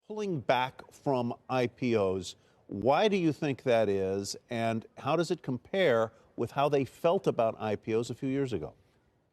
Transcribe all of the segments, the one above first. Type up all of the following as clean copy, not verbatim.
pulling back from IPOs. Why do you think that is, and how does it compare with how they felt about IPOs a few years ago?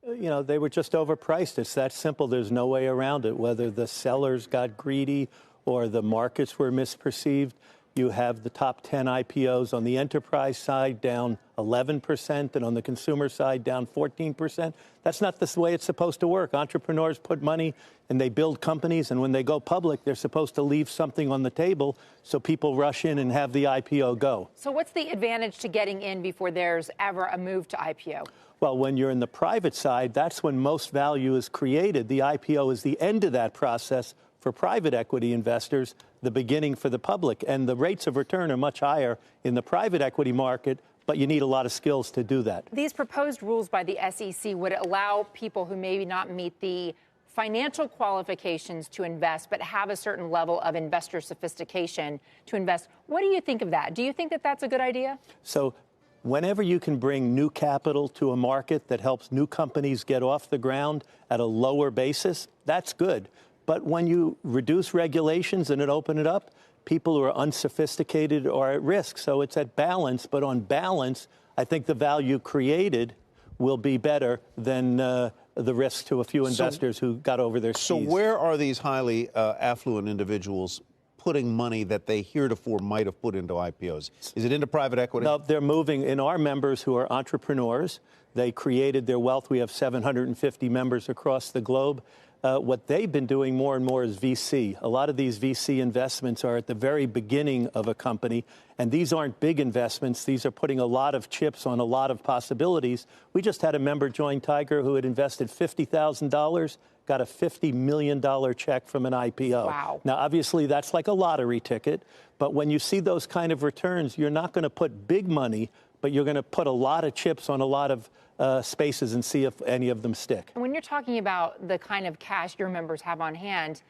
You know, they were just overpriced. It's that simple. There's no way around it. Whether the sellers got greedy or the markets were misperceived, you have the top 10 IPOs on the enterprise side down 11% and on the consumer side down 14%. That's not the way it's supposed to work. Entrepreneurs put money and they build companies, and when they go public, they're supposed to leave something on the table so people rush in and have the IPO go. So what's the advantage to getting in before there's ever a move to IPO? Well, when you're in the private side, that's when most value is created. The IPO is the end of that process for private equity investors, the beginning for the public. And the rates of return are much higher in the private equity market, but you need a lot of skills to do that. These proposed rules by the SEC would allow people who maybe not meet the financial qualifications to invest, but have a certain level of investor sophistication to invest. What do you think of that? Do you think that that's a good idea? So whenever you can bring new capital to a market that helps new companies get off the ground at a lower basis, that's good. But when you reduce regulations and open it up, people who are unsophisticated are at risk. So it's at balance. But on balance, I think the value created will be better than the risk to a few investors who got over their skis. So where are these highly affluent individuals putting money that they heretofore might have put into IPOs? Is it into private equity? No, they're moving. In our members who are entrepreneurs, they created their wealth. We have 750 members across the globe. What they've been doing more and more is VC. A lot of these VC investments are at the very beginning of a company, and these aren't big investments. These are putting a lot of chips on a lot of possibilities. We just had a member join Tiger who had invested $50,000, got a $50 million check from an IPO. Wow. Now, obviously, that's like a lottery ticket, but when you see those kind of returns, you're not going to put big money, but you're going to put a lot of chips on a lot of spaces and see if any of them stick. When you're talking about the kind of cash your members have on hand,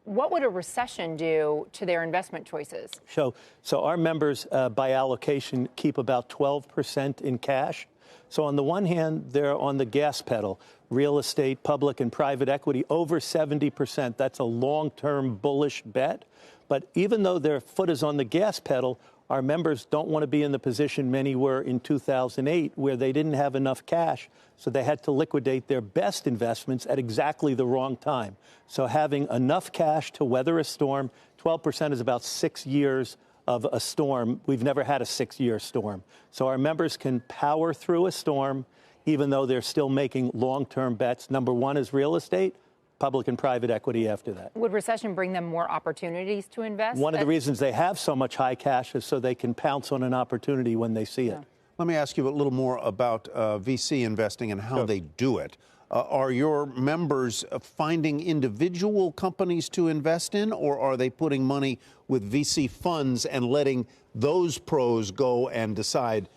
what would a recession do to their investment choices? So our members, by allocation, keep about 12% in cash. So on the one hand, they're on the gas pedal. Real estate, public and private equity, over 70%. That's a long-term bullish bet. But even though their foot is on the gas pedal, our members don't want to be in the position many were in 2008, where they didn't have enough cash, so they had to liquidate their best investments at exactly the wrong time. So having enough cash to weather a storm, 12% is about 6 years of a storm. We've never had a 6-year storm. So our members can power through a storm, even though they're still making long-term bets. Number one is real estate. Public and private equity after that. Would recession bring them more opportunities to invest? One of the reasons they have so much high cash is so they can pounce on an opportunity when they see it. Let me ask you a little more about VC investing and how they do it. Are your members finding individual companies to invest in, or are they putting money with VC funds and letting those pros go and decide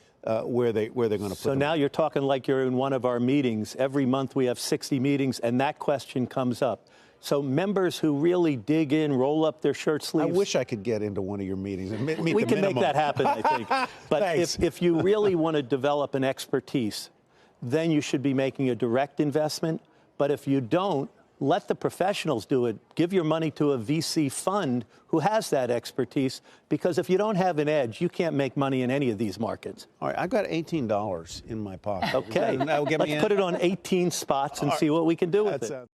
where they're going to put them? So now you're talking like you're in one of our meetings. Every month we have 60 meetings, and that question comes up. So members who really dig in, roll up their shirt sleeves. I wish I could get into one of your meetings and meet we the can minimum. make that happen, I think. But if you really want to develop an expertise, then you should be making a direct investment. But if you don't, let the professionals do it. Give your money to a VC fund who has that expertise, because if you don't have an edge, you can't make money in any of these markets. All right, I've got $18 in my pocket. Okay, That'll get me let's put it on 18 spots and see what we can do with it.